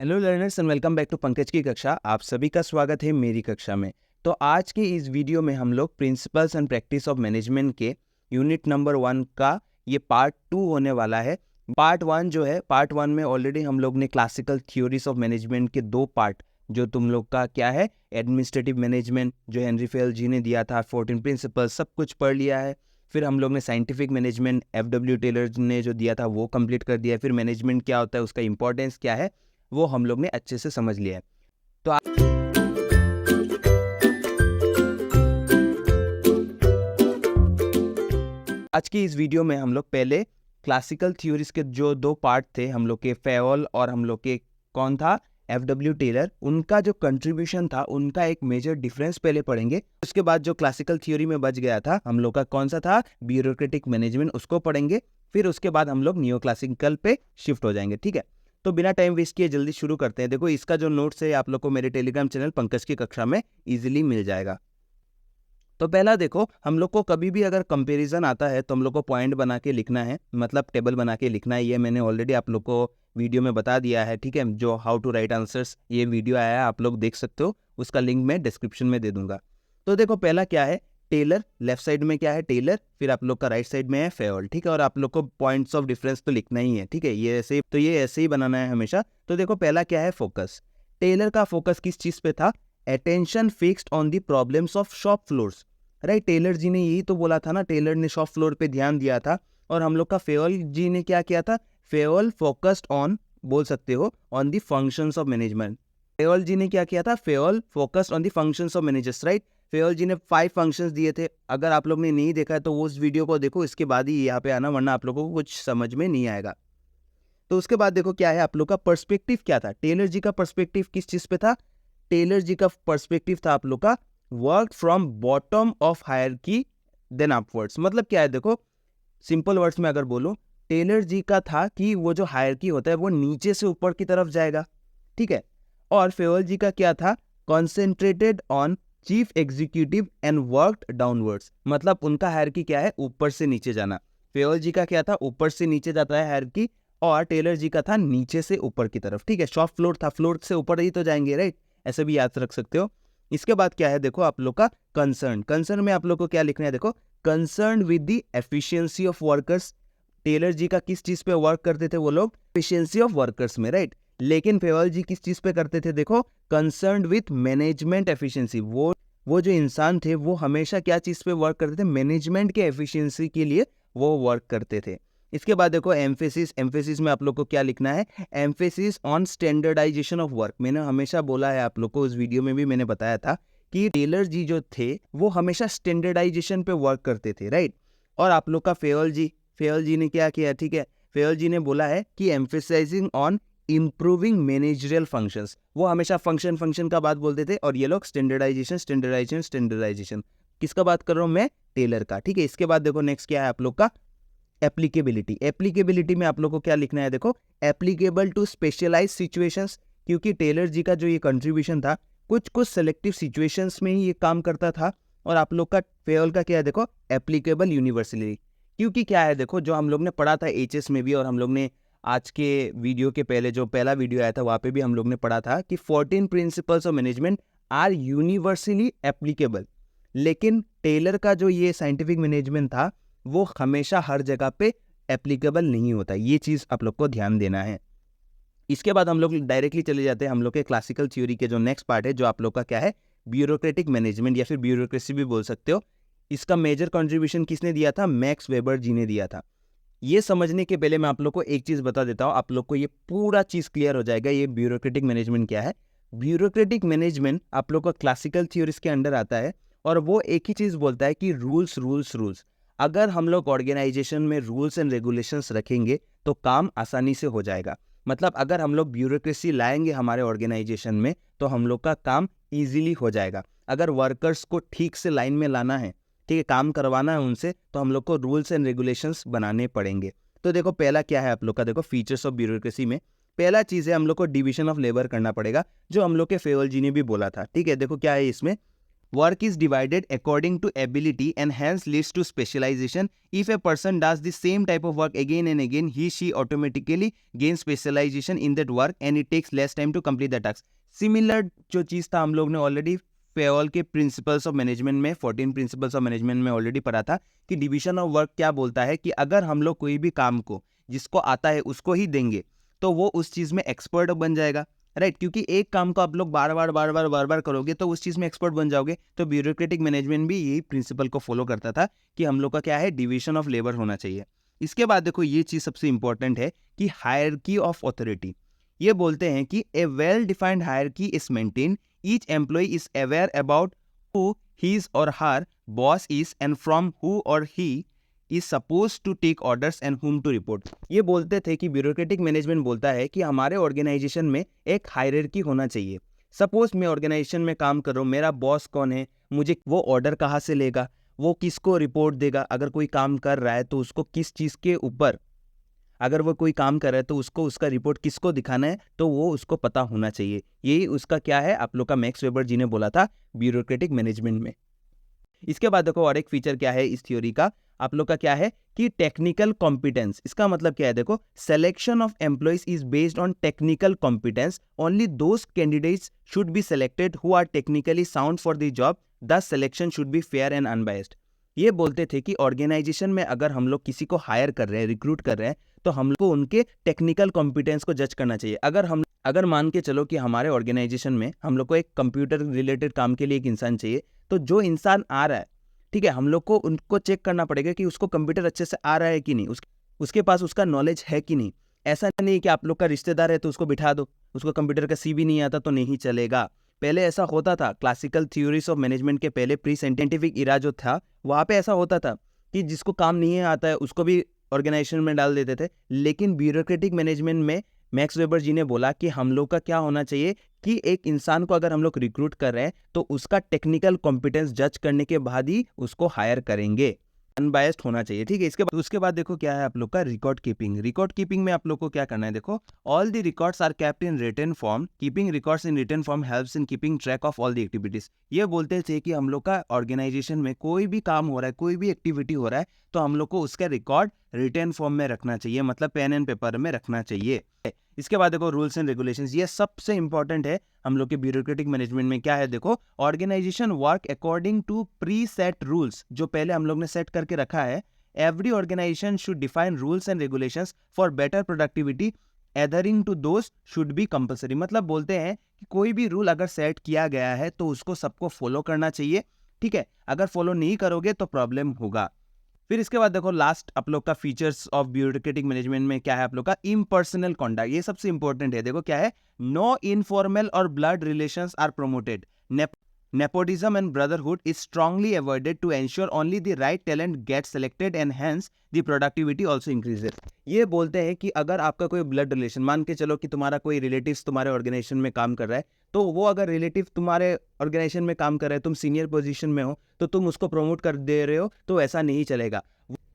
Hello learners and welcome back to Pankaj की कक्षा। आप सभी का स्वागत है मेरी कक्षा में। तो आज के इस वीडियो में हम लोग principles and practice of management के यूनिट नंबर 1 का ये पार्ट 2 होने वाला है। पार्ट 1 में ऑलरेडी हम लोग ने क्लासिकल थ्योरीज ऑफ मैनेजमेंट के 2 पार्ट, जो तुम लोग का क्या है एडमिनिस्ट्रेटिव मैनेजमेंट जो हेनरी फेयल जी ने दिया था, 14 प्रिंसिपल्स, सब कुछ पढ़ लिया है। फिर हम लोग ने साइंटिफिक मैनेजमेंट FW टेलर ने जो दिया था वो कंप्लीट कर दिया है। फिर मैनेजमेंट क्या होता है, उसका इंपॉर्टेंस क्या है, वो हम लोग ने अच्छे से समझ लिया है। तो आज की इस वीडियो में हम लोग पहले क्लासिकल थ्योरीज के जो 2 पार्ट थे, हम लोग के फेयोल और हम लोग के कौन था FW टेलर, उनका जो कंट्रीब्यूशन था, उनका एक मेजर डिफरेंस पहले पढ़ेंगे। उसके बाद जो क्लासिकल थ्योरी में बच गया था हम लोग का कौन सा था, ब्यूरोक्रेटिक मैनेजमेंट, उसको पढ़ेंगे। फिर उसके बाद हम लोग नियो क्लासिकल पे शिफ्ट हो जाएंगे। ठीक है, तो बिना टाइम वेस्ट किए जल्दी शुरू करते हैं। देखो, इसका जो नोट्स है आप लोग को मेरे टेलीग्राम चैनल पंकज की कक्षा में इजीली मिल जाएगा। तो पहला देखो, हम लोग को कभी भी अगर कंपैरिजन आता है तो हम लोग को पॉइंट बना के लिखना है, मतलब टेबल बना के लिखना है। ये मैंने ऑलरेडी आप लोग को वीडियो में बता दिया है। ठीक है, जो हाउ टू राइट आंसर्स ये वीडियो आया है, आप लोग देख सकते हो, उसका लिंक मैं डिस्क्रिप्शन में दे दूंगा। तो देखो, पहला क्या है टेलर, लेफ्ट साइड में क्या है टेलर, फिर आप लोग का राइट साइड में है फेयोल। ठीक है, और आप लोग को पॉइंट्स ऑफ डिफरेंस तो लिखना ही है। ठीक है, ये ऐसे ही बनाना है हमेशा। तो देखो, पहला क्या है फोकस। टेलर का फोकस किस चीज पे था, attention fixed on the problems of shop floors. Right, Taylor ji ने यही तो बोला था ना, टेलर ने शॉप फ्लोर पे ध्यान दिया था। और हम लोग का फेयोल जी ने क्या किया था, फेयोल फोकस्ड ऑन, बोल सकते हो, on the functions of management. Fayol ji ने क्या किया था, Fayol focused on the functions of managers. Right, Fayol ji ने 5 फंक्शंस दिए थे। अगर आप लोग ने नहीं देखा है तो वो उस वीडियो को देखो, इसके बाद ही यहाँ पे आना, वरना आप लोगों को कुछ समझ में नहीं आएगा। तो उसके बाद देखो क्या है आप लोग का पर्सपेक्टिव क्या था, टेलर जी का पर्सपेक्टिव किस चीज पे था, टेलर जी का पर्सपेक्टिव था आप लोग का work from bottom of hierarchy then upwards. मतलब क्या है, देखो सिंपल वर्ड्स में अगर बोलो, टेलर जी का था कि वो जो हायरार्की होता है वो नीचे से ऊपर की तरफ जाएगा। ठीक है, और फेयोल जी का क्या था, concentrated on chief executive and worked downwards. मतलब उनका हायरार्की क्या है, ऊपर से नीचे जाना। फेयोल जी का क्या था, ऊपर से नीचे जाता है हायरार्की, और टेलर जी का था नीचे से ऊपर की तरफ। ठीक है, शॉप फ्लोर था, फ्लोर से ऊपर ही तो जाएंगे। राइट, ऐसे भी याद रख सकते हो। इसके बाद क्या है, देखो आप लोग का कंसर्न। कंसर्न में आप लोग को क्या लिखना है, देखो concern with the efficiency of workers. Taylor ji का किस चीज पे वर्क करते थे वो लोग, एफिशिएंसी ऑफ वर्कर्स में। राइट, लेकिन फेयोल जी किस चीज पे करते थे, देखो कंसर्न विथ मैनेजमेंट एफिशिएंसी। वो जो इंसान थे वो हमेशा क्या चीज पे वर्क करते थे, मैनेजमेंट के एफिशिएंसी के लिए वो वर्क करते थे। इसके बाद देखो एम्फेसिस। एम्फेसिस में आप लोग को क्या लिखना है, emphasis on standardisation of work. मैंने हमेशा बोला है आप लोग को, उस वीडियो में भी मैंने बताया था कि टेलर जी जो थे वो हमेशा स्टैंडर्डाइजेशन पे वर्क करते थे। राइट, और आप लोग का फेयोल जी ने क्या किया, ठीक है, फेयोल जी ने बोला है कि emphasizing on improving managerial functions. वो हमेशा फंक्शन का बात बोलते थे, और ये लोग स्टैंडर्डाइजेशन। किसका बात कर रहा हूं मैं, टेलर का। ठीक है, इसके बाद देखो नेक्स्ट क्या है आप लोग का, एप्लीकेबिलिटी। एप्लीकेबिलिटी में आप लोग को क्या लिखना है, देखो एप्लीकेबल टू स्पेशलाइज सिचुएशंस। क्योंकि टेलर जी का जो ये कंट्रीब्यूशन था, कुछ सेलेक्टिव सिचुएशंस में ही ये काम करता था। और आप लोग का फेयोल का क्या है, देखो एप्लीकेबल यूनिवर्सली। क्योंकि क्या है, देखो जो हम लोग ने पढ़ा था HS में भी, और हम लोग ने आज के वीडियो के पहले जो पहला वीडियो आया था वहाँ पे भी हम लोग ने पढ़ा था कि 14 principles of management are universally applicable. लेकिन टेलर का जो ये साइंटिफिक मैनेजमेंट था वो हमेशा हर जगह पे एप्लीकेबल नहीं होता। ये चीज़ आप लोग को ध्यान देना है। इसके बाद हम लोग डायरेक्टली चले जाते हैं हम लोग के क्लासिकल थ्योरी के जो नेक्स्ट पार्ट है, जो आप लोग का क्या है, ब्यूरोक्रेटिक मैनेजमेंट, या फिर ब्यूरोक्रेसी भी बोल सकते हो। इसका मेजर कंट्रीब्यूशन किसने दिया था, मैक्स वेबर जी ने दिया था। ये समझने के पहले मैं आप लोग को एक चीज बता देता हूं, आप लोग को ये पूरा चीज क्लियर हो जाएगा ये ब्यूरोक्रेटिक मैनेजमेंट क्या है। ब्यूरोक्रेटिक मैनेजमेंट आप लोग का क्लासिकल थ्योरीज के अंडर आता है, और वो एक ही चीज बोलता है कि रूल्स। अगर हम लोग ऑर्गेनाइजेशन में रूल्स एंड रेगुलेशंस रखेंगे तो काम आसानी से हो जाएगा। मतलब अगर हम लोग ब्यूरोक्रेसी लाएंगे हमारे ऑर्गेनाइजेशन में तो हम लोग का काम इजीली हो जाएगा। अगर वर्कर्स को ठीक से लाइन में लाना है, ठीक है, काम करवाना है उनसे, तो हम लोग को रूल्स एंड रेगुलेशंस बनाने पड़ेंगे। तो देखो पहला क्या है आप लोग का, देखो फीचर्स ऑफ ब्यूरोक्रेसी में पहला चीज है हम लोग को डिवीजन ऑफ लेबर करना पड़ेगा, जो हम लोग के फेयोल जी ने भी बोला था। ठीक है, देखो क्या है इसमें, Work is divided according to ability and hence leads to specialization. If a person does the same type of work again and again, he/she automatically gains specialization in that work and it takes less time to complete the task. Similar जो चीज़ था हम लोग ने already फेओल के principles of management में 14 principles of management में already पढ़ा था कि डिवीजन ऑफ वर्क क्या बोलता है कि अगर हम लोग कोई भी काम को जिसको आता है उसको ही देंगे तो वो उस चीज़ में एक्सपर्ट बन जाएगा, राइट क्योंकि एक काम को आप लोग बार बार करोगे तो उस चीज़ में एक्सपर्ट बन जाओगे। तो ब्यूरोक्रेटिक मैनेजमेंट भी यही प्रिंसिपल को फॉलो करता था कि हम लोग का क्या है, डिवीजन ऑफ लेबर होना चाहिए। इसके बाद देखो ये चीज़ सबसे इंपॉर्टेंट है कि हायरकी ऑफ अथॉरिटी। ये बोलते हैं कि a well defined hierarchy is maintain, each employee is aware about who his or her boss is and from who or he is supposed to take orders and whom to report। ये बोलते थे कि bureaucratic management बोलता है कि हमारे organisation में एक हायरार्की होना चाहिए। सपोज मैं ऑर्गेनाइजेशन में काम कर रहा हूँ, मेरा बॉस कौन है, मुझे वो ऑर्डर कहाँ से लेगा, वो किसको रिपोर्ट देगा, अगर कोई काम कर रहा है तो उसको किस चीज़ के ऊपर, अगर वो कोई काम कर रहा है तो उसको उसका रिपोर्ट किसको दिखाना है, तो वो उसको पता होना चाहिए। यही उसका क्या है, आप लोग का मैक्स वेबर जी ने बोला था ब्यूरोक्रेटिक मैनेजमेंट में। इसके बाद देखो और एक फीचर क्या है इस थ्योरी का, आप लोग का क्या है कि टेक्निकल कॉम्पिटेंस। इसका मतलब क्या है, देखो selection of employees is based on technical competence, only those candidates should be selected who are technically sound for the job, the selection should be fair and unbiased. ये बोलते थे कि ऑर्गेनाइजेशन में अगर हम लोग किसी को हायर कर रहे हैं, रिक्रूट कर रहे हैं, तो हम लोग को उनके टेक्निकल कॉम्पिटेंस को जज करना चाहिए। अगर मान के चलो कि हमारे ऑर्गेनाइजेशन में हम लोग को एक कंप्यूटर रिलेटेड काम के लिए एक इंसान चाहिए, तो जो इंसान आ रहा है, ठीक है, हम लोग को उनको चेक करना पड़ेगा कि उसको कंप्यूटर अच्छे से आ रहा है कि नहीं, उसके पास उसका नॉलेज है कि नहीं। ऐसा नहीं कि आप लोग का रिश्तेदार है तो उसको बिठा दो, उसको कंप्यूटर का सी भी नहीं आता तो नहीं चलेगा। पहले ऐसा होता था, क्लासिकल थ्योरीज ऑफ मैनेजमेंट के पहले प्री साइंटिफिक इरा जो था वहाँ पे ऐसा होता था कि जिसको काम नहीं आता है उसको भी ऑर्गेनाइजेशन में डाल देते थे। लेकिन ब्यूरोक्रेटिक मैनेजमेंट में मैक्स वेबर जी ने बोला कि हम लोग का क्या होना चाहिए कि एक इंसान को अगर हम लोग रिक्रूट कर रहे हैं तो उसका टेक्निकल कॉम्पिटेंस जज करने के बाद ही उसको हायर करेंगे, अनबायस्ड होना चाहिए, ठीक है। उसके बाद देखो क्या है आप लोग का रिकॉर्ड कीपिंग। रिकॉर्ड कीपिंग में आप लोग को क्या करना है, देखो all the records are kept in written form, keeping records in written form helps in keeping track of all the activities. ये बोलते थे कि हम लोग का ऑर्गेनाइजेशन में कोई भी काम हो रहा है, कोई भी एक्टिविटी हो रहा है, तो हम लोग को उसका रिकॉर्ड रिटन फॉर्म में रखना चाहिए, मतलब पेन एंड पेपर में रखना चाहिए। इसके बाद देखो रूल्स एंड रेगुलेशंस, ये सबसे इंपॉर्टेंट है हम लोग के ब्यूरोक्रेटिक मैनेजमेंट में। क्या है, देखो organisation work according to preset rules, जो पहले हम लोग ने सेट करके रखा है। Every organisation should define rules and regulations for better productivity, adhering to those should be compulsory. मतलब बोलते हैं कि कोई भी रूल अगर सेट किया गया है तो उसको सबको फॉलो करना चाहिए, ठीक है। अगर फॉलो नहीं करोगे तो प्रॉब्लम होगा। फिर इसके बाद देखो लास्ट आप लोग का फीचर्स ऑफ ब्यूरोक्रेटिक मैनेजमेंट में क्या है, आप लोग का इम्पर्सनल कॉन्डक्ट। ये सबसे इंपॉर्टेंट है। देखो क्या है, नो इनफॉर्मल और blood relations are promoted, nepotism and brotherhood is strongly avoided to ensure only the right talent gets selected and hence the productivity also increases। ये बोलते हैं कि अगर आपका कोई ब्लड रिलेशन, मान के चलो कि तुम्हारा कोई रिलेटिव्स तुम्हारे ऑर्गेनाइजेशन में काम कर रहा है, तो वो अगर रिलेटिव तुम्हारे ऑर्गेनाइजेशन में काम कर रहा है, तुम सीनियर पोजीशन में हो, तो तुम उसको प्रमोट कर दे रहे हो, तो ऐसा नहीं चलेगा।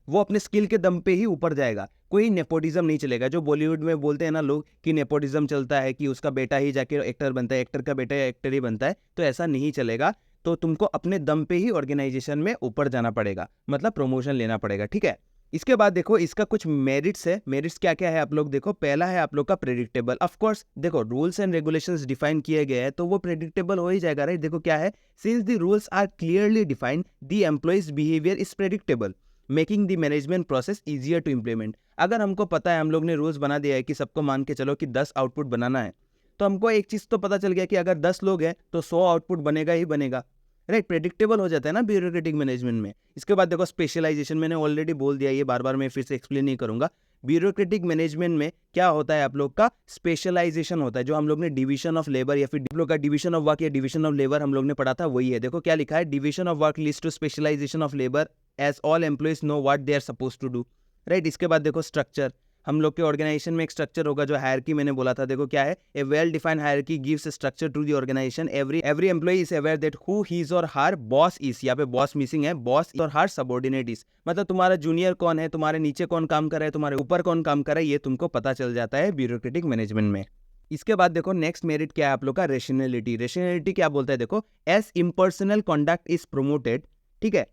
वो अपने स्किल के दम पे ही ऊपर जाएगा, कोई नेपोटिज्म नहीं चलेगा। जो बॉलीवुड में बोलते हैं ना लोग कि नेपोटिज्म चलता है, कि उसका बेटा ही जाके एक्टर बनता है, एक्टर का बेटा एक्टर ही बनता है, तो ऐसा नहीं चलेगा। तो तुमको अपने दम पे ही ऑर्गेनाइजेशन में ऊपर जाना पड़ेगा, मतलब प्रमोशन लेना पड़ेगा, ठीक है। इसके बाद देखो इसका कुछ मेरिट्स है। मेरिट्स क्या क्या है आप लोग देखो, पहला है आप लोग का प्रेडिक्टेबल। ऑफ कोर्स देखो रूल्स एंड रेगुलेशंस डिफाइन किए गए हैं तो वो प्रेडिक्टेबल हो ही जाएगा, राइट। देखो क्या है, since the rules are clearly defined the employees behaviour is predictable, making the management process easier to implement. अगर हमको पता है, हम लोग ने रूल्स बना दिया है कि सबको मान के चलो कि 10 आउटपुट बनाना है, तो हमको एक चीज़ तो पता चल गया कि अगर 10 लोग हैं तो 100 आउटपुट बनेगा ही बनेगा, राइट। प्रेडिक्टेबल हो जाता है ना ब्यूरोक्रेटिक मैनेजमेंट में। इसके बाद देखो स्पेशलाइजेशन, मैंने ऑलरेडी बोल दिया, ये बार बार मैं फिर से एक्सप्लेन नहीं करूंगा। ब्यूरोक्रेटिक मैनेजमेंट में क्या होता है आप लोग का, स्पेशलाइजेशन होता है। जो हम लोग ने डिवीजन ऑफ लेबर या फिर हम लोग का डिवीजन ऑफ वर्क या डिवीजन ऑफ लेबर हम लोग ने पढ़ा था, वही है। देखो क्या लिखा है, division of work leads to specialisation of labour as all employees know what they are suppose to do, right. इसके बाद देखो स्ट्रक्चर, हम लोग के ऑर्गेनाइजेशन में एक स्ट्रक्चर होगा जो हायरार्की मैंने बोला था। देखो क्या है, a well defined hierarchy gives structure to the organisation. Every employee is aware that who his or her boss is, यहाँ पे बॉस मिसिंग है, बॉस और हर सबऑर्डिनेट इज, मतलब तुम्हारा जूनियर कौन है, तुम्हारे नीचे कौन काम कर रहा है, तुम्हारे ऊपर कौन काम कर रहा है, ये तुमको पता चल जाता है ब्यूरोक्रेटिक मैनेजमेंट में। इसके बाद देखो नेक्स्ट मेरिट क्या है आप लोग का, रेशनैलिटी। रेशनैलिटी क्या बोलता है देखो, as impersonal conduct is promoted, ठीक है,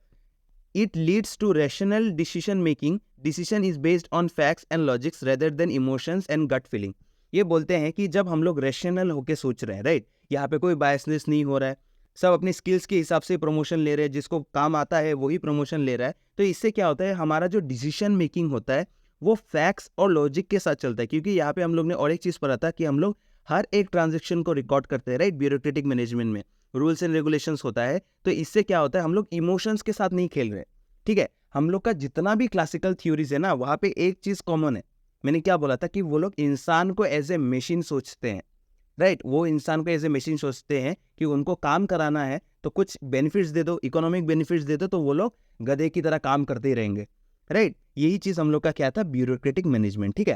it leads to rational decision making, decision is based on facts and logics rather than emotions and gut feeling. ये बोलते हैं कि जब हम लोग रैशनल होके सोच रहे हैं, राइट, यहाँ पे कोई बायसनेस नहीं हो रहा है, सब अपनी स्किल्स के हिसाब से प्रमोशन ले रहे हैं, जिसको काम आता है वही प्रमोशन ले रहा है, तो इससे क्या होता है, हमारा जो डिसीजन मेकिंग होता है वो फैक्ट्स और लॉजिक के साथ चलता है। क्योंकि यहाँ पे हम लोग ने और एक चीज़ पढ़ा था कि हम लोग हर एक ट्रांजेक्शन को रिकॉर्ड करते हैं, राइट, ब्यूरोक्रेटिक मैनेजमेंट में रूल्स एंड रेगुलेशंस होता है, तो इससे क्या होता है, हम लोग इमोशंस के साथ नहीं खेल रहे, ठीक है। हम लोग का जितना भी क्लासिकल थ्योरीज है ना, वहाँ पे एक चीज़ कॉमन है, मैंने क्या बोला था कि वो लोग इंसान को एज ए मशीन सोचते हैं, राइट, वो इंसान को एज ए मशीन सोचते हैं कि उनको काम कराना है तो कुछ बेनिफिट्स दे दो, इकोनॉमिक बेनिफिट्स दे दो, तो वो लोग गधे की तरह काम करते ही रहेंगे, राइट। यही चीज़ हम लोग का क्या था, ब्यूरोक्रेटिक मैनेजमेंट, ठीक है।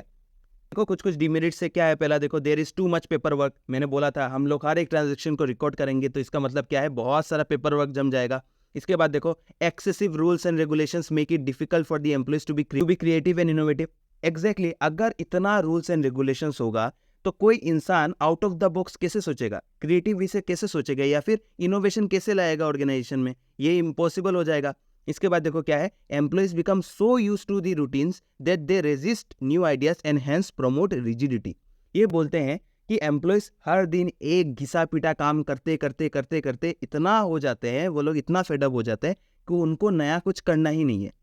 देखो कुछ डिमेरिट्स से क्या है, पहला देखो there is too much paper work. मैंने बोला था हम लोग हर एक ट्रांजेक्शन को रिकॉर्ड करेंगे, तो इसका मतलब क्या है, बहुत सारा पेपर वर्क जम जाएगा। इसके बाद देखो excessive rules and regulations make it difficult for the employees to be creative and innovative. Exactly, अगर इतना रूल्स एंड रेगुलेशंस होगा तो कोई इंसान आउट ऑफ द बॉक्स कैसे सोचेगा, क्रिएटिव वे से कैसे सोचेगा, या फिर इनोवेशन कैसे लाएगा ऑर्गेनाइजेशन में, ये इम्पॉसिबल हो जाएगा। इसके बाद देखो क्या है, employees become so used to the routines that they resist new ideas and hence promote rigidity. ये बोलते हैं कि एम्प्लॉइज हर दिन एक घिसा पीटा काम करते करते करते करते इतना हो जाते हैं, वो लोग इतना फेडअप हो जाते हैं कि उनको नया कुछ करना ही नहीं है,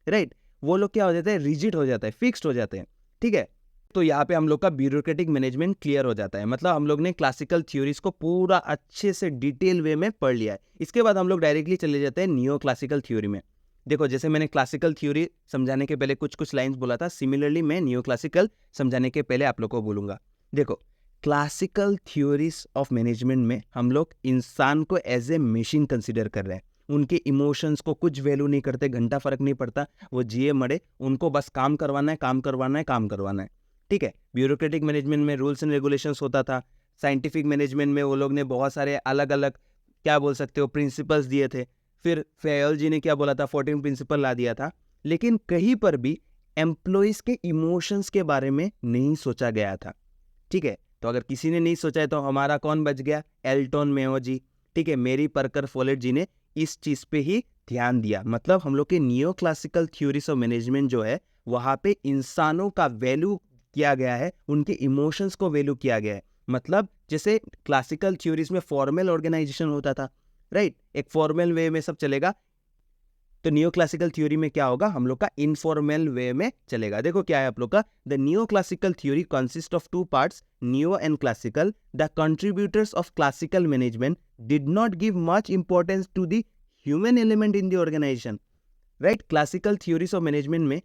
राइट। वो लोग क्या हो जाते हैं, रिजिड हो जाते हैं, फिक्स्ड हो जाते हैं, ठीक है। तो यहाँ पे हम लोग का ब्यूरोक्रेटिक मैनेजमेंट क्लियर हो जाता है, मतलब हम लोग ने क्लासिकल थ्योरीज को पूरा अच्छे से डिटेल वे में पढ़ लिया है। इसके बाद हम लोग डायरेक्टली चले जाते हैं नियो क्लासिकल थ्योरी में। देखो जैसे मैंने क्लासिकल थ्योरी समझाने के पहले कुछ लाइंस बोला था, सिमिलरली मैं नियो क्लासिकल समझाने के पहले आप लोग को बोलूंगा। देखो क्लासिकल थ्योरीज ऑफ मैनेजमेंट में हम लोग इंसान को एज ए मशीन कंसिडर कर रहे हैं, उनके इमोशंस को कुछ वैल्यू नहीं करते, घंटा फर्क नहीं पड़ता, वो जिए मरे, उनको बस काम करवाना है, काम करवाना है, काम करवाना है, ठीक है। ब्यूरोक्रेटिक मैनेजमेंट में रूल्स एंड रेगुलेशंस होता था, साइंटिफिक मैनेजमेंट में वो लोग ने बहुत सारे अलग अलग क्या बोल सकते हो प्रिंसिपल्स दिए थे, फिर फेयल जी ने क्या बोला था 14 प्रिंसिपल ला दिया था, लेकिन कहीं पर भी एम्प्लॉइज के इमोशंस के बारे में नहीं सोचा गया था, ठीक है। तो अगर किसी ने नहीं सोचा है तो हमारा कौन बच गया, एल्टन मेयो जी, ठीक है, मेरी परकर फोलेट जी ने इस चीज पे ही ध्यान दिया। मतलब हम लोग के neo classical theories of management जो है वहां पे इंसानों का वैल्यू किया गया है, उनके इमोशंस को वैल्यू किया गया है। मतलब जैसे क्लासिकल थ्योरीज में फॉर्मल ऑर्गेनाइजेशन होता था, राइट, एक फॉर्मल वे में सब चलेगा, तो नियो क्लासिकल थ्योरी में क्या होगा, हम लोग का इनफॉर्मल वे में चलेगा। देखो क्या है आप लोग का, the neo classical theory consist of two parts, neo and classical. The contributors of classical management did not give much importance to the human element in the organisation, right. Classical theories of management में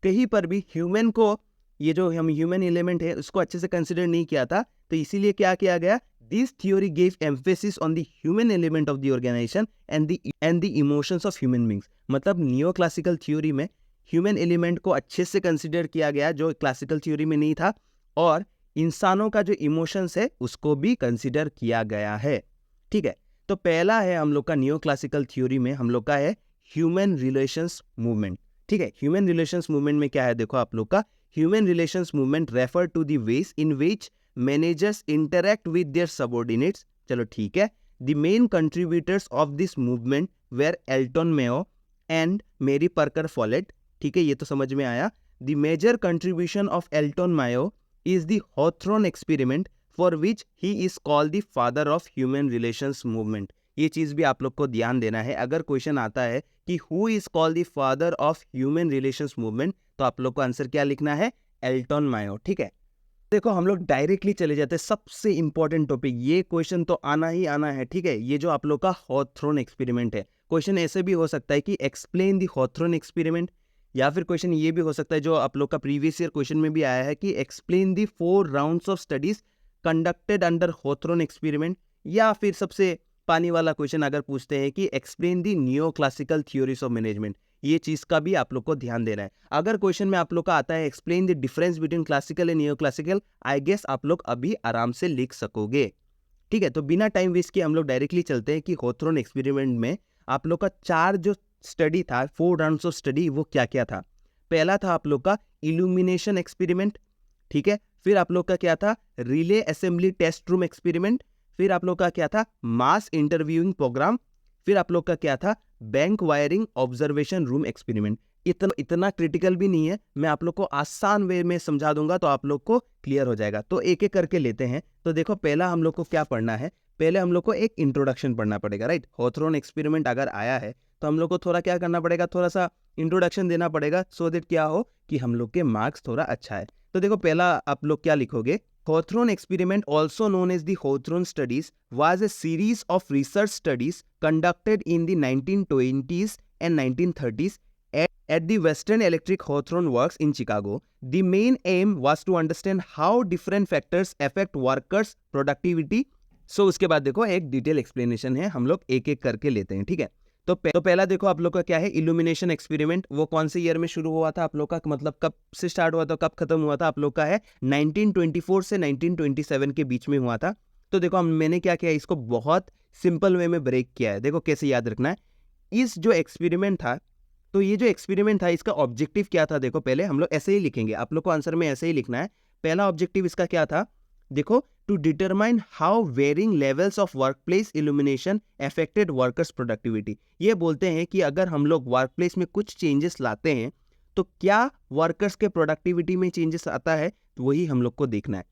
कहीं पर भी human को, ये जो हम human element है उसको अच्छे से कंसिडर नहीं किया था, तो इसीलिए क्या किया गया, this theory gave emphasis on the human element of the organisation and the emotions of human beings. मतलब नियो क्लासिकल थ्योरी में ह्यूमन एलिमेंट को अच्छे से कंसिडर किया गया जो क्लासिकल थ्योरी में नहीं था, और इंसानों का जो इमोशंस है उसको भी कंसिडर किया गया है, ठीक है। तो पहला है हम लोग का नियो क्लासिकल थ्योरी में हम लोग का है ह्यूमन रिलेशंस मूवमेंट, ठीक है। ह्यूमन रिलेशंस मूवमेंट में क्या है, देखो आप लोग का human relations movement refer to the ways in which managers interact with their subordinates. चलो ठीक है, the main contributors of this movement were Elton Mayo and Mary Parker folate, ठीक है, ये तो समझ में आया। The major contribution of Elton Mayo is the Hawthorne experiment for which he is called the father of human relations movement. ये चीज भी आप लोग को ध्यान देना है, अगर क्वेश्चन आता है कि who is called the father of human relations movement, तो आप लोग को आंसर क्या लिखना है, एल्टन मेयो, ठीक है। देखो हम लोग डायरेक्टली चले जाते हैं सबसे इंपॉर्टेंट टॉपिक, ये क्वेश्चन तो आना ही आना है, ठीक है। ये जो आप लोग का हॉथरॉन एक्सपेरिमेंट है, क्वेश्चन ऐसे भी हो सकता है कि एक्सप्लेन द हॉथरॉन एक्सपेरिमेंट, या फिर क्वेश्चन ये भी हो सकता है जो आप लोग का प्रीवियस ईयर क्वेश्चन में भी आया है कि explain the 4 rounds of studies conducted under Hawthorne experiment, या फिर सबसे पानी वाला क्वेश्चन अगर पूछते हैं कि explain the neo classical theories of management, ये चीज का भी आप लोग को ध्यान देना है। अगर क्वेश्चन में आप लोग का आता है explain the difference between classical and neo classical, I guess आप लोग अभी आराम से लिख सकोगे, ठीक है। तो बिना टाइम वेस्ट किए हम लोग डायरेक्टली चलते हैं कि हॉथरॉन एक्सपेरिमेंट में आप लोग का 4 जो स्टडी था, 4 राउंड्स ऑफ स्टडी, वो क्या क्या था। पहला था आप लोग का इल्यूमिनेशन एक्सपेरिमेंट, ठीक है। फिर आप लोग का क्या था, relay assembly test room experiment, फिर आप लोग का क्या था, मास इंटरव्यूइंग प्रोग्राम, फिर आप लोग का क्या था, bank wiring observation room experiment. इतना क्रिटिकल भी नहीं है, मैं आप लोग को आसान वे में समझा दूंगा तो आप लोग को क्लियर हो जाएगा। तो एक एक करके लेते हैं। तो देखो पहला हम लोग को क्या पढ़ना है, पहले हम लोग को एक इंट्रोडक्शन पढ़ना पड़ेगा, राइट। हॉथरॉन एक्सपेरिमेंट अगर आया है तो हम लोग को थोड़ा क्या करना पड़ेगा, थोड़ा सा इंट्रोडक्शन देना पड़ेगा, सो दैट क्या हो कि हम लोग के मार्क्स थोड़ा अच्छा है। तो देखो पहला आप लोग क्या लिखोगे, Hawthorne experiment, also known as the Hawthorne studies, was a series of research studies conducted in the 1920s and 1930s at the Western Electric Hawthorne Works in Chicago. The main aim was to understand how different factors affect workers' productivity. So उसके बाद देखो एक detail explanation है, हम लोग एक एक करके लेते हैं, ठीक है। तो पहला देखो आप लोग का क्या है, इल्यूमिनेशन एक्सपेरिमेंट। वो कौन से ईयर में शुरू हुआ था आप लोग का, मतलब कब से स्टार्ट हुआ था, कब खत्म हुआ था आप लोग का है 1924 से 1927 के बीच में हुआ था। तो देखो मैंने क्या किया, इसको बहुत सिंपल वे में ब्रेक किया है। देखो कैसे याद रखना है, इस जो एक्सपेरिमेंट था, तो ये जो एक्सपेरिमेंट था इसका ऑब्जेक्टिव क्या था, देखो पहले हम लोग ऐसे ही लिखेंगे, आप लोग को आंसर में ऐसे ही लिखना है। पहला ऑब्जेक्टिव इसका क्या था, देखो, to determine how varying levels of workplace illumination affected workers productivity. ये बोलते हैं कि अगर हम लोग वर्कप्लेस में कुछ चेंजेस लाते हैं तो क्या वर्कर्स के प्रोडक्टिविटी में चेंजेस आता है, तो वही हम लोग को देखना है।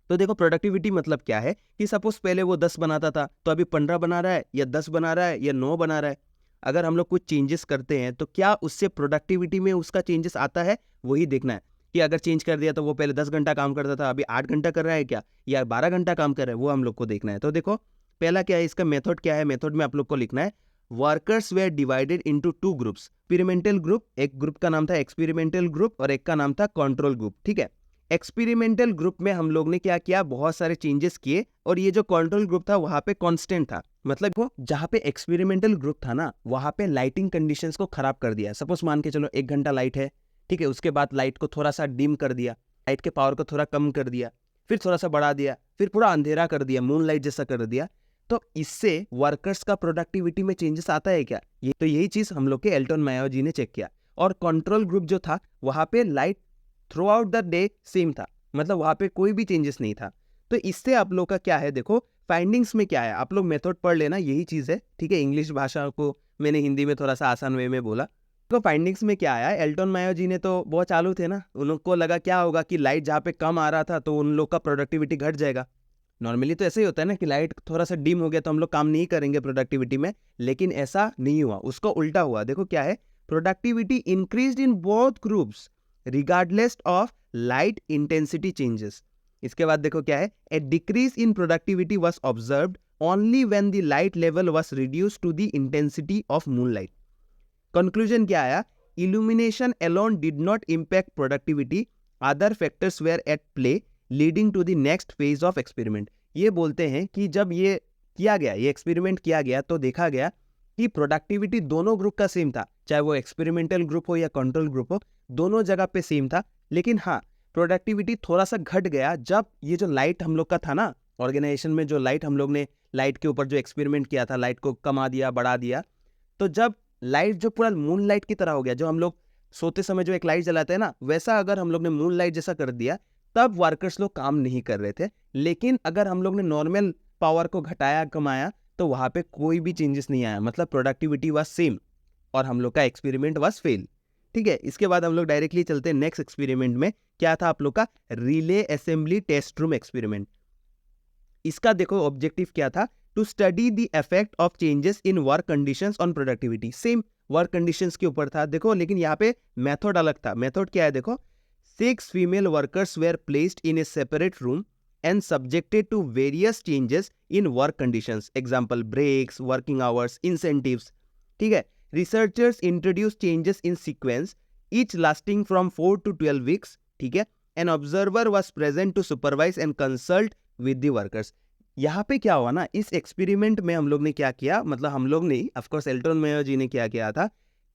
तो देखो प्रोडक्टिविटी मतलब क्या है कि सपोज पहले वो 10 बनाता था तो अभी 15 बना रहा है, या 10 बना रहा है, या 9 बना रहा है। अगर हम लोग कुछ चेंजेस करते हैं तो क्या उससे प्रोडक्टिविटी में उसका चेंजेस आता है, वही देखना है। कि अगर चेंज कर दिया तो वो पहले 10 घंटा काम करता था, अभी 8 घंटा कर रहा है क्या, या 12 घंटा काम कर रहा है, वो हम लोग को देखना है। तो देखो पहला क्या है, इसका मेथड क्या है, मेथड में आप लोग को लिखना है, workers were divided into 2 groups, experimental group, एक ग्रुप का नाम था एक्सपेरिमेंटल ग्रुप और एक का नाम था कंट्रोल ग्रुप, ठीक है। एक्सपेरिमेंटल ग्रुप में हम लोग ने क्या किया, बहुत सारे चेंजेस किए, और ये जो कंट्रोल ग्रुप था वहां पे कांस्टेंट था। मतलब वो जहां पे एक्सपेरिमेंटल ग्रुप था ना, वहां पे लाइटिंग कंडीशंस को खराब कर दिया। सपोज मान के चलो 1 घंटा लाइट है, ठीक है, उसके बाद लाइट को थोड़ा सा डिम कर दिया, लाइट के पावर को थोड़ा कम कर दिया, फिर थोड़ा सा बढ़ा दिया, फिर पूरा अंधेरा कर दिया, मून लाइट जैसा कर दिया। तो इससे वर्कर्स का प्रोडक्टिविटी में चेंजेस आता है क्या, ये तो यही चीज हम लोग के एल्टन मायो जी ने चेक किया। और कंट्रोल ग्रुप जो था वहां पे light through out the day same था, मतलब वहां पे कोई भी चेंजेस नहीं था। तो इससे आप लोग का क्या है, देखो फाइंडिंग्स में क्या है, आप लोग मेथड पढ़ लेना, यही चीज है, ठीक है। इंग्लिश भाषा को मैंने हिंदी में थोड़ा सा आसान वे में बोला। तो फाइंडिंग्स में क्या आया, एल्टन मायो जी ने तो बहुत चालू थे ना, उनको लगा क्या होगा कि लाइट जहाँ पे कम आ रहा था तो उन लोग का प्रोडक्टिविटी घट जाएगा। नॉर्मली तो ऐसे ही होता है ना कि लाइट थोड़ा सा डिम हो गया तो हम लोग काम नहीं करेंगे प्रोडक्टिविटी में, लेकिन ऐसा नहीं हुआ, उसको उल्टा हुआ। देखो क्या है, productivity increased in both groups regardless of light intensity changes. इसके बाद देखो क्या है, a decrease in productivity was observed only when the light level was reduced to the intensity of moonlight. Conclusion क्या आया, illumination alone did not impact productivity, other factors were at play leading to the next phase of experiment. ये बोलते हैं कि जब ये किया गया, ये एक्सपेरिमेंट किया गया तो देखा गया कि प्रोडक्टिविटी दोनों ग्रुप का सेम था, चाहे वो एक्सपेरिमेंटल ग्रुप हो या कंट्रोल ग्रुप हो, दोनों जगह पे सेम था। लेकिन हाँ, प्रोडक्टिविटी थोड़ा सा घट गया जब ये जो लाइट हम लोग का था ना, ऑर्गेनाइजेशन में जो लाइट हम लोग ने लाइट के ऊपर जो एक्सपेरिमेंट किया था, लाइट को कमा दिया, बढ़ा दिया, तो जब लाइट जो पूरा मून लाइट की तरह हो गया, जो हम लोग सोते समय जो एक लाइट जलाते हैं ना, वैसा अगर हम लोग ने मून लाइट जैसा कर दिया, तब वर्कर्स लोग काम नहीं कर रहे थे। लेकिन अगर हम लोग ने नॉर्मल पावर को घटाया, कमाया, तो वहां पे कोई भी चेंजेस नहीं आया, मतलब प्रोडक्टिविटी वाज सेम और हम लोग का एक्सपेरिमेंट वाज फेल, ठीक है। इसके बाद हम लोग डायरेक्टली चलते हैं नेक्स्ट एक्सपेरिमेंट में। क्या था आप लोग का, relay assembly test room experiment. इसका देखो ऑब्जेक्टिव क्या था, to study the effect of changes in work conditions on productivity. Same work conditions के ऊपर था देखो, लेकिन यहाँ पे मेथड अलग था। मेथड क्या है देखो, 6 female workers were placed in a separate room and subjected to various changes in work conditions, example breaks, working hours, incentives, ठीक है। Researchers introduced changes in sequence, each lasting from 4 to 12 weeks, ठीक है। An observer was present to supervise and consult with the workers। यहाँ पे क्या हुआ ना, इस एक्सपेरिमेंट में हम लोग ने क्या किया, मतलब हम लोग नहीं, ऑफकोर्स एल्टन मेयो जी ने क्या किया था,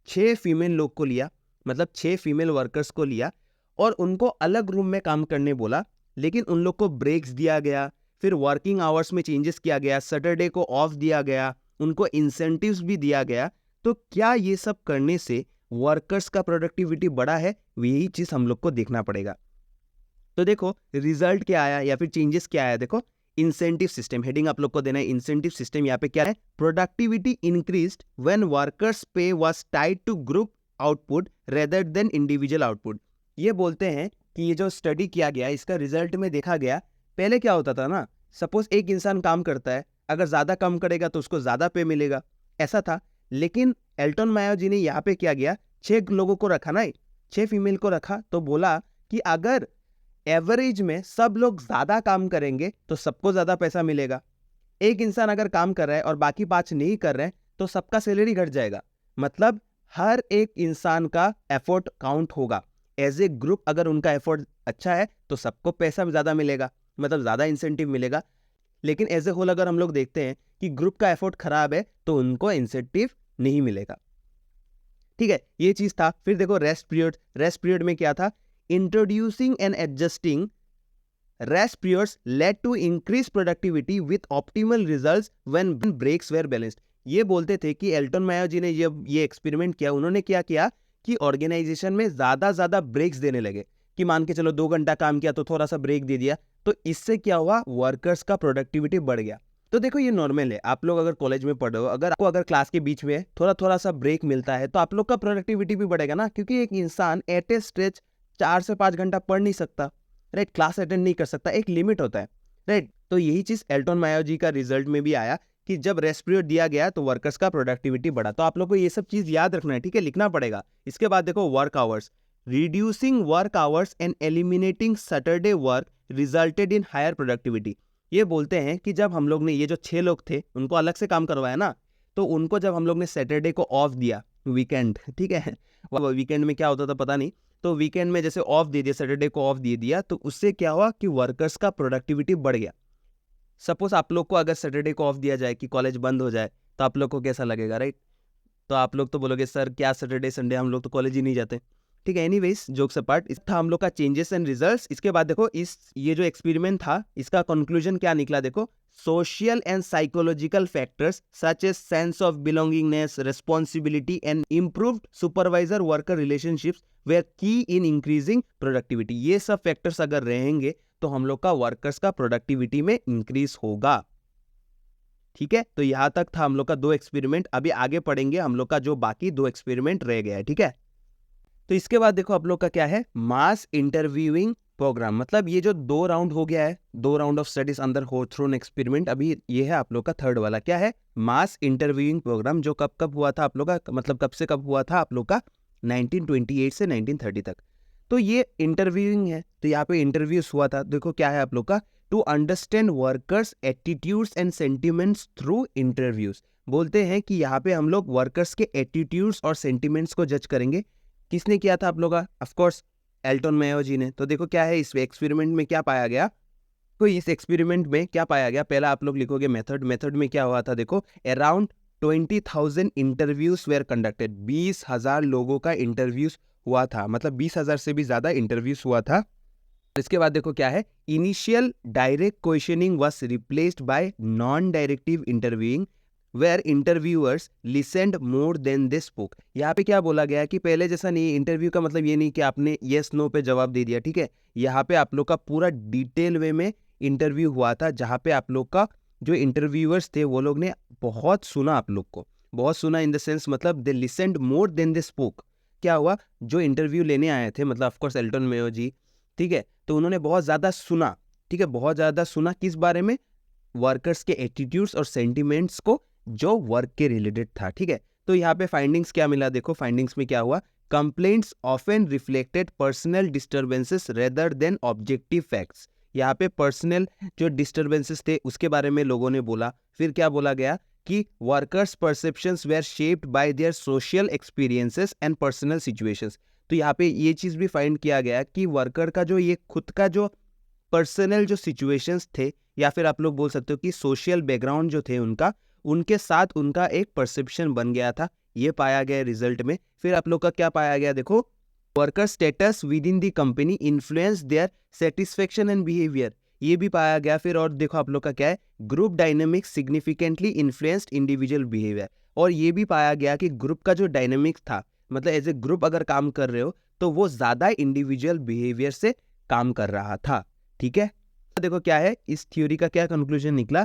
6 फीमेल लोग को लिया, मतलब 6 फीमेल वर्कर्स को लिया और उनको अलग रूम में काम करने बोला, लेकिन उन लोग को ब्रेक्स दिया गया, फिर वर्किंग आवर्स में चेंजेस किया गया, सैटरडे को ऑफ दिया गया, उनको इंसेंटिव्स भी दिया गया। तो क्या ये सब करने से वर्कर्स का प्रोडक्टिविटी बढ़ा है, यही चीज हम लोग को देखना पड़ेगा। तो देखो रिजल्ट क्या आया या फिर चेंजेस क्या आया, देखो इंसेंटिव सिस्टम, हेडिंग आप लोग को देना है इंसेंटिव सिस्टम। यहाँ पे क्या है, productivity increased when workers pay was tied to group output rather than individual output. ये बोलते हैं कि ये जो स्टडी किया गया इसका रिजल्ट में देखा गया, पहले क्या होता था ना, सपोज एक इंसान काम करता है, अगर ज्यादा काम करेगा तो उसको ज्यादा पे मिलेगा, ऐसा था। लेकिन एल्टन मायो जी ने यहाँ पे क्या किया, 6 लोगों को रखा ना, 6 फीमेल को रखा, तो बोला कि अगर एवरेज में सब लोग ज्यादा काम करेंगे तो सबको ज्यादा पैसा मिलेगा। एक इंसान अगर काम कर रहा है और बाकी 5 नहीं कर रहे हैं तो सबका सैलरी घट जाएगा। मतलब हर एक इंसान का एफर्ट काउंट होगा। एज ए ग्रुप अगर उनका एफर्ट अच्छा है तो सबको पैसा ज्यादा मिलेगा, मतलब ज्यादा इंसेंटिव मिलेगा। लेकिन एज ए होल अगर हम लोग देखते हैं कि ग्रुप का एफर्ट खराब है तो उनको इंसेंटिव नहीं मिलेगा। ठीक है, ये चीज था। फिर देखो रेस्ट पीरियड, रेस्ट पीरियड में क्या था, introducing and adjusting rest periods led to increase productivity with optimal results when breaks were balanced. ये बोलते थे कि एल्टन मायो जी ने ये एक्सपेरिमेंट किया, उन्होंने क्या किया कि ऑर्गेनाइजेशन में ज्यादा ब्रेक्स देने लगे, कि मान के चलो 2 घंटा काम किया तो थोड़ा सा ब्रेक दे दिया, तो इससे क्या हुआ, वर्कर्स का प्रोडक्टिविटी बढ़ गया। तो देखो ये नॉर्मल है, आप लोग अगर कॉलेज में पढ़ रहे हो, अगर आपको अगर क्लास के बीच में थोड़ा सा ब्रेक मिलता है तो आप लोग का प्रोडक्टिविटी भी बढ़ेगा ना, क्योंकि एक इंसान एट ए स्ट्रेच 4 से 5 घंटा पढ़ नहीं सकता, राइट, क्लास अटेंड नहीं कर सकता, एक लिमिट होता है, राइट। तो यही चीज एल्टन मायो जी का रिजल्ट में भी आया कि जब रेस्ट पीरियड दिया गया तो वर्कर्स का प्रोडक्टिविटी बढ़ा। तो आप लोग को ये सब चीज याद रखना है, ठीक है, लिखना पड़ेगा। इसके बाद देखो work hours, reducing work hours and eliminating Saturday work resulted in higher productivity. ये बोलते हैं कि जब हम लोग ने ये जो 6 लोग थे उनको अलग से काम करवाया ना, तो उनको जब हम लोग ने सैटरडे को ऑफ दिया, वीकेंड, ठीक है, वीकेंड में क्या होता था पता नहीं, तो वीकेंड में जैसे ऑफ दे दिया, सैटरडे को ऑफ दे दिया, तो उससे क्या हुआ कि वर्कर्स का प्रोडक्टिविटी बढ़ गया। सपोज आप लोग को अगर सैटरडे को ऑफ दिया जाए कि कॉलेज बंद हो जाए, तो आप लोग को कैसा लगेगा, राइट। तो आप लोग तो बोलोगे सर क्या सैटरडे संडे हम लोग तो कॉलेज ही नहीं जाते, ठीक है। एनीवेज जोक्स अपार्ट, इस था हम लोग का चेंजेस एंड रिजल्ट्स। इसके बाद देखो ये जो एक्सपेरिमेंट था इसका कंक्लूजन क्या निकला, देखो social and psychological factors such as sense of belongingness, responsibility and improved supervisor worker relationships were key in increasing productivity. ये सब फैक्टर्स अगर रहेंगे तो हम लोग का वर्कर्स का प्रोडक्टिविटी में इंक्रीज होगा। ठीक है, तो यहां तक था हम लोग का 2 एक्सपेरिमेंट। अभी आगे पढ़ेंगे हम लोग का जो बाकी 2 एक्सपेरिमेंट रह गया है, ठीक है। तो इसके बाद देखो आप लोग का क्या है, मास इंटरव्यूइंग प्रोग्राम। मतलब ये जो 2 राउंड हो गया है, 2 राउंड ऑफ स्टडीज अंदर हो थ्रू एन एक्सपेरिमेंट, अभी ये है आप लोग का थर्ड वाला। क्या है, मास इंटरव्यूइंग प्रोग्राम, जो कब हुआ था आप लोग का, मतलब कब से कब हुआ था आप लोग का, 1928 से 1930 तक। तो ये इंटरव्यूइंग है, तो यहाँ पे इंटरव्यूज हुआ था। देखो क्या है आप लोग का, to understand workers attitudes and sentiments through interviews. बोलते हैं कि यहाँ पे हम लोग वर्कर्स के एटीट्यूड्स और सेंटिमेंट्स को जज करेंगे। किसने किया था आप लोग का, ऑफ कोर्स एल्टन मायो जी ने। तो देखो क्या है इस एक्सपेरिमेंट में क्या पाया गया, तो इस एक्सपेरिमेंट में क्या पाया गया, पहला आप लोग लिखोगे मेथड में क्या हुआ था, देखो अराउंड 20,000 इंटरव्यूज वेयर कंडक्टेड। 20,000 लोगों का इंटरव्यूज हुआ था, मतलब 20,000 से भी ज्यादा इंटरव्यूज हुआ था। इसके बाद देखो क्या है, initial direct questioning was replaced by non directive interviewing where interviewers listened more than they spoke. यहाँ पे क्या बोला गया कि पहले जैसा नहीं, इंटरव्यू का मतलब ये नहीं कि आपने येस नो पे जवाब दे दिया, ठीक है। यहाँ पे आप लोग का पूरा डिटेल वे में इंटरव्यू हुआ था, जहाँ पे आप लोग का जो इंटरव्यूअर्स थे वो लोग ने बहुत सुना, आप लोग को बहुत सुना इन द सेंस, मतलब दे लिसेंड मोर देन दे स्पोक। क्या हुआ, जो इंटरव्यू लेने आए थे, मतलब ऑफकोर्स एल्टन मायो जी, ठीक है, तो उन्होंने बहुत ज्यादा सुना, ठीक है, बहुत ज्यादा सुना किस बारे में, वर्कर्स के एटीट्यूड्स और सेंटिमेंट्स को जो वर्क के रिलेटेड था, ठीक है। तो यहाँ पे फाइंडिंग्स क्या मिला, देखो फाइंडिंग्स में क्या हुआ, complaints often reflected personal disturbances rather than objective facts. यहाँ पे पर्सनल जो डिस्टर्बेंसेस थे उसके बारे में लोगों ने बोला। फिर क्या बोला गया कि workers perceptions were shaped by their social experiences and personal situations. तो यहाँ पे ये चीज भी फाइंड किया गया कि वर्कर का जो ये खुद का जो पर्सनल जो सिचुएशंस थे, या फिर आप लोग बोल सकते हो कि सोशल बैकग्राउंड जो थे उनका, उनके साथ उनका एक परसेप्शन बन गया था, ये पाया गया रिजल्ट में। फिर आप लोग का क्या पाया गया, देखो worker status within the company influence their satisfaction and behaviour, ये भी पाया गया। फिर और देखो आप लोग का क्या है, group dynamics significantly influenced individual behaviour, और ये भी पाया गया कि ग्रुप का जो डायनेमिक्स था, मतलब एज ए ग्रुप अगर काम कर रहे हो तो वो ज्यादा इंडिविजुअल बिहेवियर से काम कर रहा था। ठीक है, देखो क्या है, इस थ्योरी का क्या कंक्लूजन निकला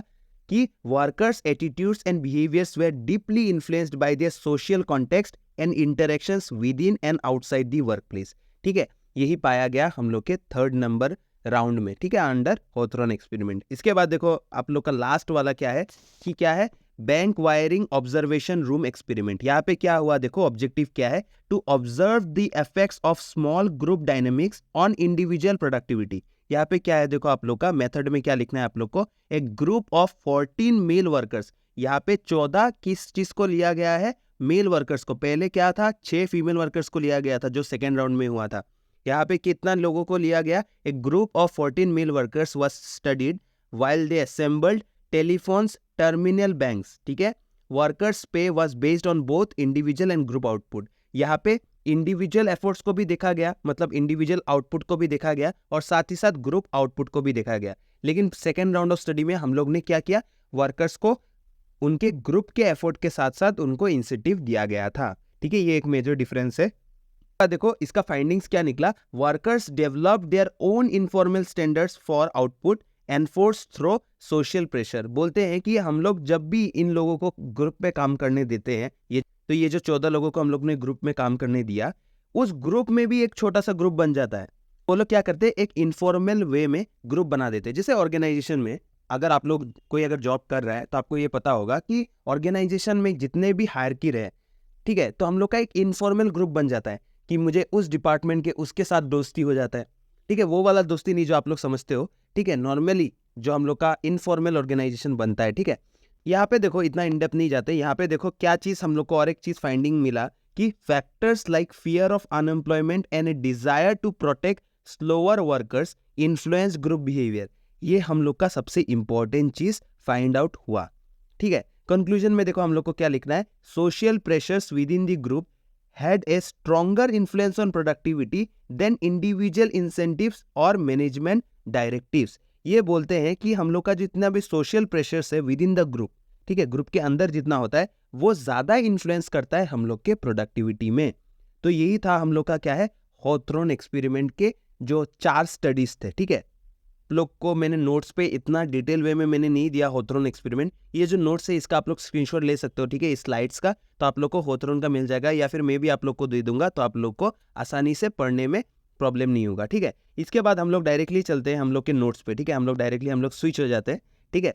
कि workers attitudes and behaviours were deeply influenced by their social context and interactions within and outside the workplace. ठीक है, यही पाया गया हम लोग के 3rd नंबर राउंड में। ठीक है, अंडर हॉथरन एक्सपेरिमेंट। इसके बाद देखो आप लोग का लास्ट वाला क्या है कि क्या है, bank wiring observation room experiment. यहाँ पे क्या हुआ देखो, ऑब्जेक्टिव क्या है, to observe the effects of small group dynamics on individual productivity. यहाँ पे क्या है देखो, आप लोग का मेथड में क्या लिखना है आप लोग को, एक ग्रुप ऑफ 14 मेल वर्कर्स। यहाँ पे 14 किस चीज को लिया गया है, मेल वर्कर्स को। पहले क्या था, 6 फीमेल वर्कर्स को लिया गया था जो सेकेंड राउंड में हुआ था। यहाँ पे कितना लोगों को लिया गया, एक group of 14 male workers was studied while they assembled telephones terminal banks. ठीक है, workers pay was based on both individual and group output. यहाँ पे इंडिविजुअल एफर्ट्स को भी देखा गया, मतलब इंडिविजुअल आउटपुट को भी देखा गया, और साथ ही साथ ग्रुप आउटपुट को भी देखा गया। लेकिन सेकेंड राउंड ऑफ स्टडी में हम लोग ने क्या किया, वर्कर्स को उनके ग्रुप के एफर्ट के साथ साथ उनको इंसेंटिव दिया गया था। ठीक है, ये एक मेजर डिफरेंस है। देखो इसका फाइंडिंग्स क्या निकला, workers develop their own informal standards for output enforce through social pressure. बोलते हैं कि हम लोग जब भी इन लोगों को ग्रुप में काम करने देते हैं, ये जो 14 लोगों को हम लोग ने ग्रुप में काम करने दिया, उस ग्रुप में भी एक छोटा सा ग्रुप बन जाता है। वो लोग क्या करते हैं, एक इनफॉर्मल वे में ग्रुप बना देते हैं। जैसे ऑर्गेनाइजेशन में अगर आप लोग कोई अगर जॉब कर रहा है तो आपको ये पता होगा कि ऑर्गेनाइजेशन में जितने भी हायरकी रहे, ठीक है, तो हम लोग का एक इनफॉर्मल ग्रुप बन जाता है कि मुझे उस डिपार्टमेंट के उसके साथ दोस्ती हो जाता है। ठीक है, वो वाला दोस्ती नहीं जो आप लोग समझते हो। ठीक है, नॉर्मली जो हम लोग का इनफॉर्मल ऑर्गेनाइजेशन बनता है। ठीक है, यहाँ पे देखो इतना इनडेप्थ नहीं जाते, यहाँ पे देखो क्या चीज हम लोग को और एक चीज फाइंडिंग मिला कि factors like fear of unemployment and a desire to protect slower workers influence group behaviour. ये हम लोग का सबसे इंपॉर्टेंट चीज फाइंड आउट हुआ। ठीक है, कंक्लूजन में देखो हम लोग को क्या लिखना है, social pressures with in the group had a stronger influence on productivity than individual incentives और management directives। ये बोलते हैं कि हम लोग का जितना भी सोशल प्रेशर्स है विद इन द ग्रुप, ठीक है, ग्रुप के अंदर जितना होता है वो ज्यादा इन्फ्लुएंस करता है हम लोग के प्रोडक्टिविटी में। तो यही था हम लोग का क्या है, हॉथरन एक्सपेरिमेंट के जो 4 स्टडीज थे। ठीक है, लोग को मैंने नोट्स पे इतना डिटेल वे में मैंने नहीं दिया हॉथरन एक्सपेरिमेंट। ये जो नोट्स है इसका आप लोग स्क्रीनशॉट ले सकते हो। ठीक है, इस स्लाइड्स का, तो आप लोग को हॉथरन का मिल जाएगा, या फिर मैं भी आप लोग को दे दूंगा, तो आप लोग को आसानी से पढ़ने में प्रॉब्लम नहीं होगा। ठीक है, इसके बाद हम लोग डायरेक्टली चलते हैं हम लोग के नोट्स पे। ठीक है, हम लोग डायरेक्टली स्विच हो जाते हैं। ठीक है,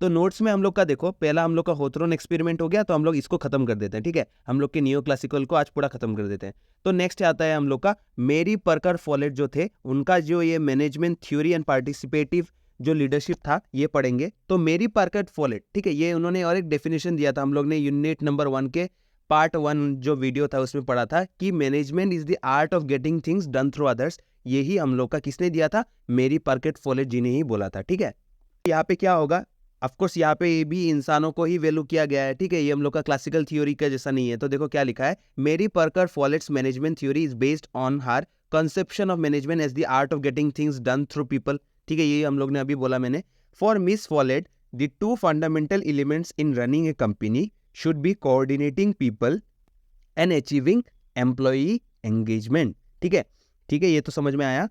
तो नोट्स में हम लोग का देखो, पहला हम लोग का हॉथरन एक्सपेरिमेंट हो गया, तो हम लोग इसको खत्म कर देते हैं। ठीक है, हम लोग के नियो क्लासिकल को आज पूरा खत्म कर देते हैं। तो नेक्स्ट आता है हम लोग का मेरी पर्कर फॉलेट जो थे, उनका जो ये मैनेजमेंट थ्योरी एंड पार्टिसिपेटिव जो लीडरशिप था ये पढ़ेंगे। तो मेरी पर्कर फॉलेट, ठीक है, ये उन्होंने और एक डेफिनेशन दिया था, हम लोग ने यूनिट नंबर 1 के पार्ट 1 जो वीडियो था उसमें पढ़ा था कि management is the art of getting things done through others. यही हम लोग का किसने दिया था, मेरी पर्कर फॉलेट जी ने ही बोला था। ठीक है, यहाँ पे क्या होगा, ऑफकोर्स यहाँ पे भी इंसानों को ही वैल्यू किया गया है। ठीक है, ये हम लोग का क्लासिकल थ्योरी का जैसा नहीं है। तो देखो क्या लिखा है, Mary Parker Follett's management theory is based on her conception of management as the art of getting things done through people. ठीक है, ये हम लोग ने अभी बोला मैंने। For Miss Follett the 2 fundamental elements in running a company should be coordinating people and achieving employee engagement. ठीक है, ठीक है, ये तो समझ में आया।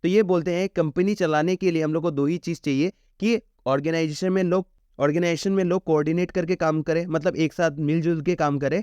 तो ये बोलते हैं कंपनी चलाने के लिए हम लोग को 2 ही चीज चाहिए कि ऑर्गेनाइजेशन में लोग कोऑर्डिनेट करके काम करें, मतलब एक साथ मिलजुल के काम करें।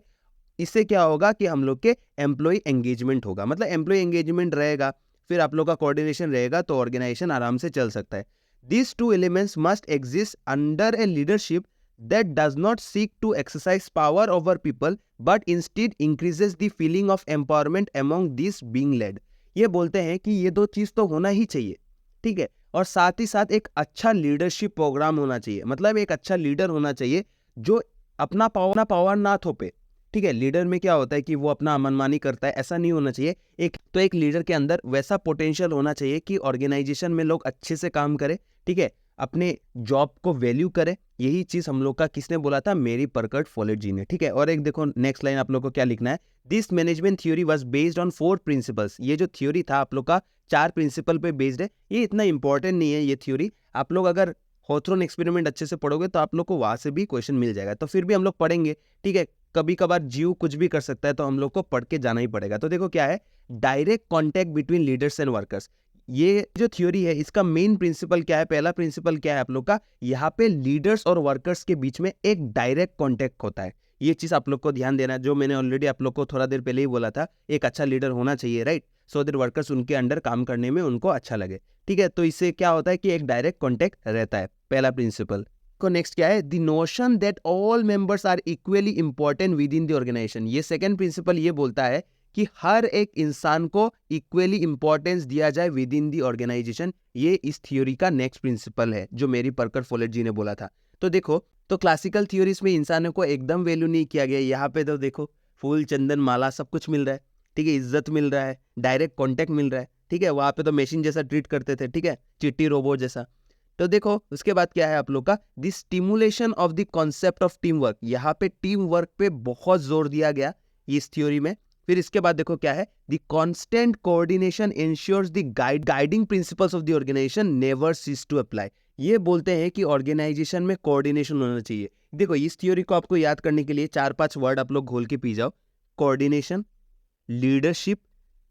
इससे क्या होगा कि हम लोग के एम्प्लॉय एंगेजमेंट होगा, मतलब एम्प्लॉय एंगेजमेंट रहेगा, फिर आप लोग का कोऑर्डिनेशन रहेगा, तो ऑर्गेनाइजेशन आराम से चल सकता है। These 2 elements must exist under a leadership that does not seek to exercise power over people but instead increases the feeling of empowerment among these being led। ये बोलते हैं कि ये 2 चीज तो होना ही चाहिए। ठीक है, और साथ ही साथ एक अच्छा लीडरशिप प्रोग्राम होना चाहिए, मतलब एक अच्छा लीडर होना चाहिए जो अपना पावर ना थोपे। ठीक है, लीडर में क्या होता है कि वो अपना मनमानी करता है, ऐसा नहीं होना चाहिए। एक लीडर के अंदर वैसा पोटेंशियल होना चाहिए कि ऑर्गेनाइजेशन में लोग अच्छे से काम करें। ठीक है, अपने जॉब को वैल्यू करे। यही चीज हम लोग का किसने बोला था, मेरी पर्कर फॉलेट जी ने। ठीक है, और एक देखो नेक्स्ट लाइन आप लोग को क्या लिखना है, this management theory was based on 4 principles. ये जो थ्योरी था आप लोग का 4 प्रिंसिपल पे बेस्ड है। ये इतना इंपॉर्टेंट नहीं है ये थ्योरी, आप लोग अगर हॉथरन एक्सपेरिमेंट अच्छे से पढ़ोगे तो आप लोग को वहां से भी क्वेश्चन मिल जाएगा, तो फिर भी हम लोग पढ़ेंगे। ठीक है, कभी कभार जीव कुछ भी कर सकता है, तो हम लोग को पढ़ के जाना ही पड़ेगा। तो देखो क्या है, direct contact between leaders and workers. ये जो थ्योरी है इसका मेन प्रिंसिपल क्या है, पहला प्रिंसिपल क्या है आप लोग का, यहाँ पे लीडर्स और वर्कर्स के बीच में एक डायरेक्ट कॉन्टेक्ट होता है। ये चीज आप लोग को ध्यान देना, जो मैंने ऑलरेडी आप लोग को थोड़ा देर पहले ही बोला था, एक अच्छा लीडर होना चाहिए, राइट, सो दैट वर्कर्स उनके अंडर काम करने में उनको अच्छा लगे। ठीक है, तो इससे क्या होता है कि एक डायरेक्ट कॉन्टेक्ट रहता है, पहला प्रिंसिपल। को नेक्स्ट क्या है, the notion that all members are equally important within the organisation. ये सेकंड प्रिंसिपल ये बोलता है कि हर एक इंसान को इक्वली इंपॉर्टेंस दिया जाए विद इन दी ऑर्गेनाइजेशन। ये इस थ्योरी का नेक्स्ट प्रिंसिपल है जो मेरी परकर फोलेट जी ने बोला था। तो देखो, तो क्लासिकल थ्योरीज में इंसानों को एकदम वैल्यू नहीं किया गया, यहाँ पे तो देखो फूल चंदन माला सब कुछ मिल रहा है, ठीक है, इज्जत मिल रहा है, डायरेक्ट कॉन्टेक्ट मिल रहा है, ठीक है, वहां पे तो मशीन जैसा ट्रीट करते थे, ठीक है, चिट्टी रोबोट जैसा। तो देखो उसके बाद क्या है आप लोग का, the stimulation of the concept of team work. यहाँ पे टीम वर्क पे बहुत जोर दिया गया इस थ्योरी में। फिर इसके बाद देखो क्या है, the constant coordination ensures the guiding principles of the organisation never cease to apply. ये बोलते हैं कि ऑर्गेनाइजेशन में कोऑर्डिनेशन होना चाहिए। देखो इस थ्योरी को आपको याद करने के लिए 4-5 वर्ड आप लोग घोल के पी जाओ, कोऑर्डिनेशन, लीडरशिप,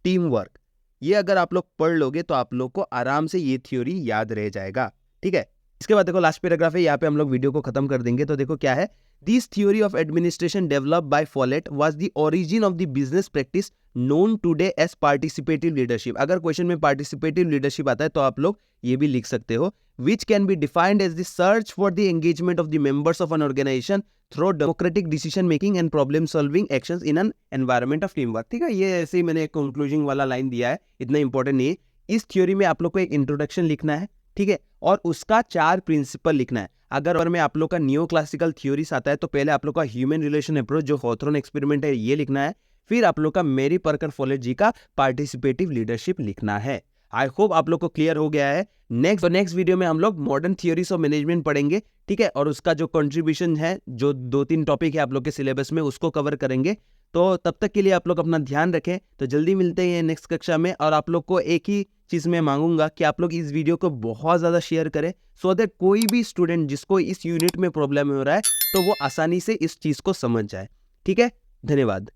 टीम वर्क। ये अगर आप लोग पढ़ लोगे तो आप लोग को आराम से ये थ्योरी याद रह जाएगा, ठीक है। इसके बाद देखो लास्ट पैराग्राफ है, यहाँ पे हम लोग वीडियो को खत्म कर देंगे। तो देखो क्या है, this theory of administration developed by Follett was the origin of the business practice known today as participative leadership. अगर क्वेश्चन में पार्टिसिपेटिव लीडरशिप आता है तो आप लोग ये भी लिख सकते हो, which can be defined as the search for the engagement of the members of an organisation through democratic decision making and problem solving actions in an environment of team work. ठीक है, ये ऐसे ही मैंने एक कंक्लूजन वाला line दिया है, इतना इंपॉर्टेंट नहीं है। इस थ्योरी में आप लोग को एक इंट्रोडक्शन लिखना है, ठीक है, और उसका 4 प्रिंसिपल लिखना है। अगर में आप लोग का नियो क्लासिकल थ्योरीज आता है तो पहले आप लोग का ह्यूमन रिलेशन अप्रोच जो हॉथरन एक्सपेरिमेंट है ये लिखना है। फिर आप लोग का मेरी परकर फोलेट जी का पार्टिसिपेटिव लीडरशिप लिखना है। आई होप आप लोग को क्लियर हो गया है। नेक्स्ट वीडियो में हम लोग मॉडर्न थ्योरीज ऑफ मैनेजमेंट पढ़ेंगे, ठीक है, और उसका जो कंट्रीब्यूशन है, जो 2-3 टॉपिक है आप लोग के सिलेबस में, उसको कवर करेंगे। तो तब तक के लिए आप लोग अपना ध्यान रखें। तो जल्दी मिलते हैं नेक्स्ट कक्षा में, और आप लोग को एक ही चीज मैं मांगूंगा कि आप लोग इस वीडियो को बहुत ज्यादा शेयर करें, सो दैट कोई भी स्टूडेंट जिसको इस यूनिट में प्रॉब्लम हो रहा है तो वो आसानी से इस चीज को समझ जाए। ठीक है, धन्यवाद।